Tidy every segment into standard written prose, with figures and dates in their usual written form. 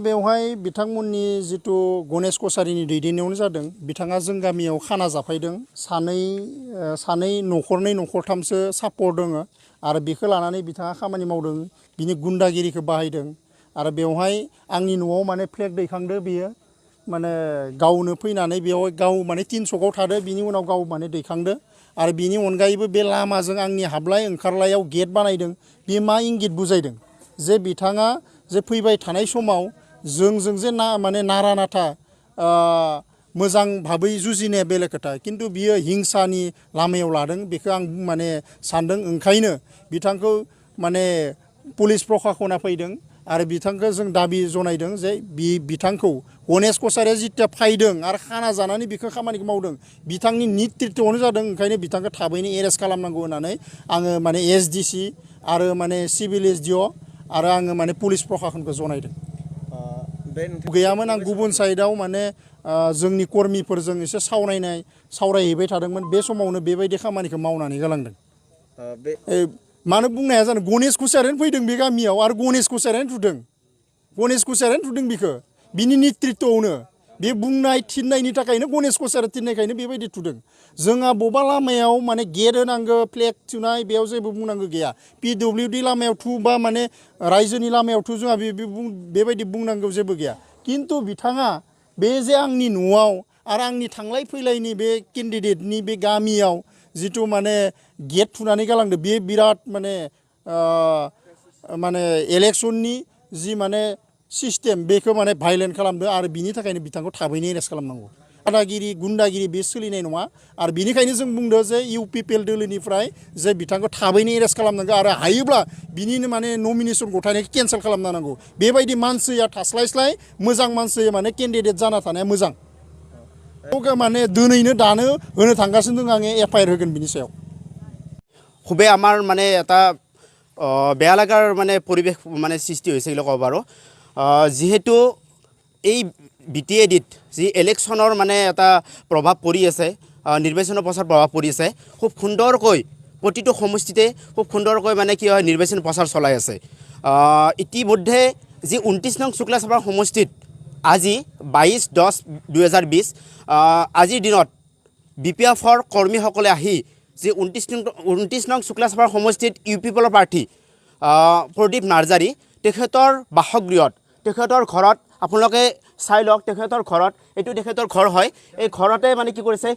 बेवहाय बिथांमोननि जितु गणेश कछारीनि दैदेननायावनो जादों बिथाङा जों गामियाव खाना जाफैदों सानै न'खरनै न'खरथामसो सापर्ट दङ आरो बेखौ लानानै बिथाङा खामानि मावदों बिनि गुन्डागिरिखौ बाहायदों आरो बेवहाय आंनि न'आव माने फ्लेग दैखांदो बियो माने गावनो फैनानै बेवहाय गाव माने 3 सकाव थादो बिनि उनाव गाव माने दैखांदो आरो बिनि अनगायैबो बे लामाजों आंनि हाबलाय ओंखारलायाव गेट बानायदों बे मा इंगित बुजायदों जे बिथाङा जे फैबाय थानाय समाव जोंजों जे माने नारा नाथा मोजां भाबै जुजिनाया बेलेग खोथा किन्तु बियो हिंसानि लामायाव लादों बेखौ आं माने सानदों ओंखायनो बिथांखौ माने पुलिस प्रशासना फैदों आरो बिथांखौ जों दाबि जनायदों जे बिथांखौ गणेश कछारीया जितिया फायदों आरो खाना जानानै बिखौ खामानिखौ मावदों बिथांनि नेतृत्वआवनो जादों ओंखायनो बिथांखौ थाबैनो एरेस्ट खालामनांगौ होननानै आङो माने एसडिसि आरो माने सिभिल एसडिअ आरो आङो माने पुलिस प्रशासनखौ जनायदों गैयामोन आं गुबुन साइडआव माने जोंनि कर्मिफोरजों एसे सावरायहैबाय थादोंमोन बे समावनो बेबायदि खामानिखौ मावनानै गालांदों मानो बुंनो हाया जानो गणेश कछारीयानो फैदों बे गामियाव आरो गणेश कछारीयानो थुदों बिखौ बिनि नेतृत्वआवनो बे बुंनाय थिननायनि थाखायनो गणेश कछारी थिननायखायनो बेबायदि थुदों जोंहा बबेबा लामायाव माने गेट होनांगौ फ्लेग थुनाय बेयाव जेबो बुंनांगौ गैया पिडब्लिउडि लामायाव थुबा माने रायजोनि लामायाव थु जोंहा बेबायदि बुंनांगौ जेबो गैया किन्तु बिथाङा बे जे आंनि न'आव आरो आंनि थांलाय फैलायनि बे केन्डिडेटनि बे गामियाव जितु माने गेट थुनानै गालांदों बे बिराद माने इलेक्सननि जि माने सिस्टेम बेखौ माने भायलेट खालामदों आरो बिनि थाखायनो बिथांखौ थाबैनो एरेस्ट खालामनांगौ दादागिरि गुन्डागिरि बे सोलिनाय नङा आरो बिनिखायनो जों बुंदों जे इउपिपिएल दोलोनिफ्राय जे बिथांखौ थाबैनो एरेस्ट खालामनांगौ आरो हायोब्ला बिनिनो माने नमिनेसन गथायनायखौ केन्सेल खालामना नांगौ बेबायदि मानसिया थास्लायस्लाय मोजां मानसि माने केन्डिडेट जाना थानाया मोजां माने दिनैनो दानो होनो थांगासिनो दं आङो एफआइआर होगोन बिनि सायाव খুবেই আমাৰ মানে এটা বেয়া লাগাৰ মানে পৰিৱেশ মানে সৃষ্টি হৈছে বুলি ক'ব পাৰোঁ যিহেতু এই বিটিএডিত যি ইলেকশ্যনৰ মানে এটা প্ৰভাৱ পৰি আছে নিৰ্বাচনৰ প্ৰচাৰ প্ৰভাৱ পৰি আছে খুব সুন্দৰকৈ প্ৰতিটো সমষ্টিতে খুব সুন্দৰকৈ মানে কি হয় নিৰ্বাচন প্ৰচাৰ চলাই আছে ইতিমধ্যে যি 29 নং শুক্লা সভাৰ সমষ্টিত আজি 22/10/2020 আজিৰ দিনত বিপিএফৰ কৰ্মীসকলে আহি যে 29 নং শুক্লা সভাৰ সমষ্টিত ইউপিপিএলৰ প্ৰাৰ্থী প্ৰদীপ নাৰ্জাৰী তেখেতৰ বাসগৃহত তেখেতৰ ঘৰত আপোনালোকে চাই লওক তেখেতৰ ঘৰত এইটো তেখেতৰ ঘৰ হয় এই ঘৰতে মানে কি কৰিছে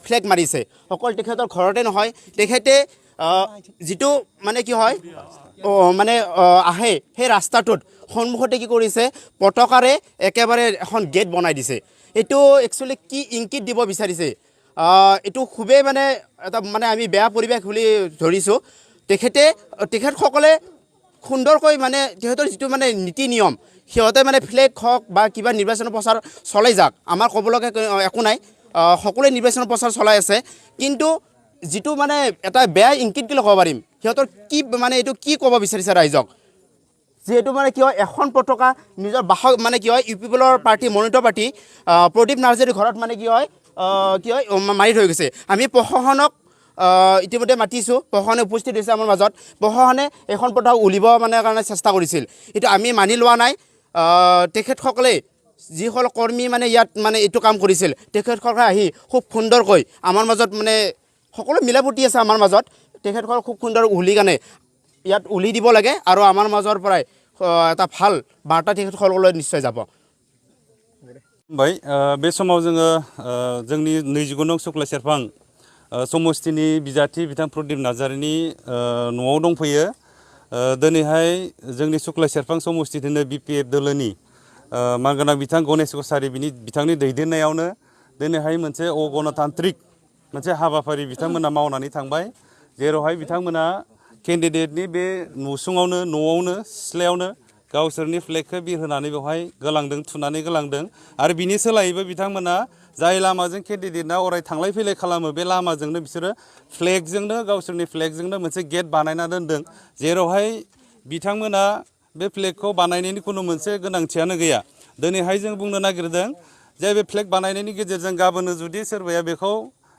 ফ্লেগ মাৰিছে অকল তেখেতৰ ঘৰতে নহয় তেখেতে যিটো মানে কি হয় মানে আহে সেই ৰাস্তাটোত সন্মুখতে কি কৰিছে পতাকাৰে একেবাৰে এখন গেট বনাই দিছে এইটো একচুৱেলি কি ইংকিত দিব বিচাৰিছে এইটো খুবেই মানে এটা মানে আমি বেয়া পৰিৱেশ বুলি ধৰিছোঁ তেখেতসকলে সুন্দৰকৈ মানে তেখেতৰ যিটো মানে নীতি নিয়ম সিহঁতে মানে ফ্লেগ হওক বা কিবা নিৰ্বাচনৰ প্ৰচাৰ চলাই যাক আমাৰ ক'বলগা একো নাই সকলোৱে নিৰ্বাচনৰ প্ৰচাৰ চলাই আছে কিন্তু যিটো মানে এটা বেয়া ইংকিত বুলি ক'ব পাৰিম সিহঁতৰ কি মানে এইটো কি ক'ব বিচাৰিছে ৰাইজক যিহেতু মানে কি হয় এখন পতাকা নিজৰ মানে কি হয় ইউপিপিএলৰ পাৰ্টি মনোনীত প্ৰাৰ্থী প্ৰদীপ নাৰ্জাৰীৰ ঘৰত মানে কি হয় মাৰি থৈ গৈছে আমি প্ৰশাসনক ইতিমধ্যে মাতিছোঁ প্ৰশাসনে উপস্থিত হৈছে আমাৰ মাজত প্ৰশাসনে এখন পতাকা উলিব মানে কাৰণে চেষ্টা কৰিছিল এইটো আমি মানি লোৱা নাই তেখেতসকলে যিসকল কৰ্মী মানে ইয়াত মানে এইটো কাম কৰিছিল তেখেতসকলে আহি খুব সুন্দৰকৈ আমাৰ মাজত মানে সকলো মিলাপ্ৰীতি আছে আমাৰ মাজত তেখেতসকল খুব সুন্দৰ উলি কাৰণে ইয়াত উলি দিব লাগে আৰু আমাৰ মাজৰ পৰাই এটা ভাল বাৰ্তা তেখেতসকললৈ নিশ্চয় যাব बे समाव जोङो जोंनि 29 नं शुक्ला सेरफां समष्टिनि बिजाथि बिथां प्रदीप नार्जारीनि न'आव दंफैयो दिनैहाय जोंनि शुक्ला सेरफां समष्टिनिनो बिपिएफ दोलोनि मानगोनां बिथां गणेश कछारी बिथांनि दैदेननायावनो दिनैहाय मोनसे अगणतान्त्रिक मोनसे हाबाफारि बिथांमोना मावनानै थांबाय जेरावहाय बिथांमोना केन्डिडेटनि बे न'सुङावनो न'आवनो सिथ्लायावनो गावसोरनि फ्लेगखौ बिरहोनानै बेवहाय गलांदों थुनानै गलांदों आरो बिनि सोलायैबो बिथांमोना जाय लामाजों केन्डिडेटआ अराय थांलाय फैलाय खालामो बे लामाजोंनो बिसोरो फ्लेगजोंनो गावसोरनि फ्लेगजोंनो मोनसे गेट बानायना दोनदों जेरावहाय बिथांमोना बे फ्लेगखौ बानायनायनि कुनु मोनसे गोनांथियानो गैया दिनैहाय जों बुंनो नागिरदों जे बे फ्लेग बानायनायनि गेजेरजों गाबोनो जुदि सोरबाया बेखौ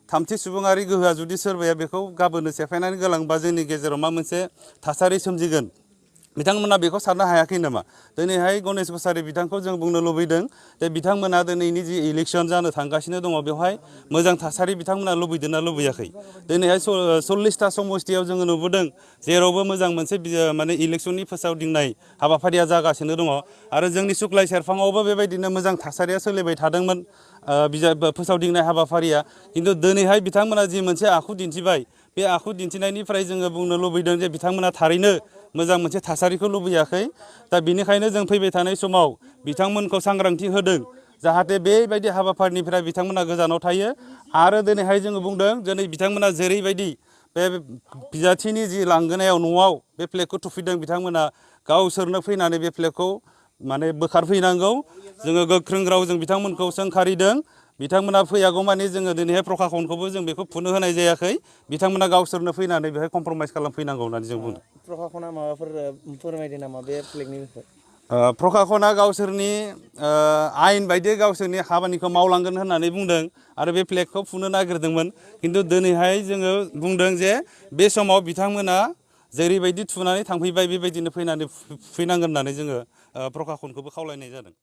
थामथि सुबुङारि गोहोआ जुदि सोरबाया बेखौ गाबोनो सेफायनानै गालांबा जोंनि गेजेराव मा मोनसे थासारि सोमजिगोन बिथांमोना बेखौ साननो हायाखै नामा दिनैहाय गणेश कछारी बिथांखौ जों बुंनो लुबैदों जे बिथांमोना दिनैनि जि इलेक्सन जानो थांगासिनो दङ बेवहाय मोजां थासारि बिथांमोना लुबैदोंना लुबैयाखै दिनैहाय 40टा समस्तियाव जोङो नुबोदों जेरावबो मोजां मोनसे माने इलेक्सननि फोसावदिंनाय हाबाफारिया जागासिनो दङ आरो जोंनि सुक्लाय सेरफाङावबो बेबायदिनो मोजां थासारिया सोलिबाय थादोंमोन बिजाब फोसावदिंनाय हाबाफारिया खिन्थु दिनैहाय बिथांमोना जि मोनसे आखु दिन्थिबाय बे आखु दिन्थिनायनिफ्राय जोङो बुंनो लुबैदों जे बिथांमोना थारैनो मोजां मोनसे थासारिखौ लुबैयाखै दा बिनिखायनो जों फैबाय थानाय समाव बिथांमोनखौ सांग्रांथि होदों जाहाथे बेबायदि हाबाफारिनिफ्राय बिथांमोना गोजानाव थायो आरो दिनैहाय जोङो बुंदों दिनै बिथांमोना जेरैबायदि बे बिजाथिनि जि लांगोनायाव न'आव बे फ्लेगखौ थुफैदों बिथांमोना गावसोरनो फैनानै बे फ्लेगखौ माने बोखारफैनांगौ जोङो गोख्रों रावजों बिथांमोनखौ सोंखारिदों बिथांमोना फैयागौ मानि जोङो दिनैहाय प्रखाखनखौबो जों बेखौ फुनो होनाय जायाखै बिथांमोना गावसोरनो फैनानै बेहाय कमप्रमाइस खालामफैनांगौ होननानै जों बुंदों प्रखाखना माबाफोर फोरमायदों नामा बे फ्लेगनि बिखय प्रखाखना गावसोरनि आयेन बायदियै गावसोरनि खामानिखौ मावलांगोन होननानै बुंदों आरो बे फ्लेगखौ फुनो नागिरदोंमोन खिन्थु दिनैहाय जोङो बुंदों जे बे समाव बिथांमोना जेरैबायदि थुनानै थांफैबाय बेबायदिनो फैनांगोन होननानै जोङो प्रखाखनखौबो खावलायनाय जादों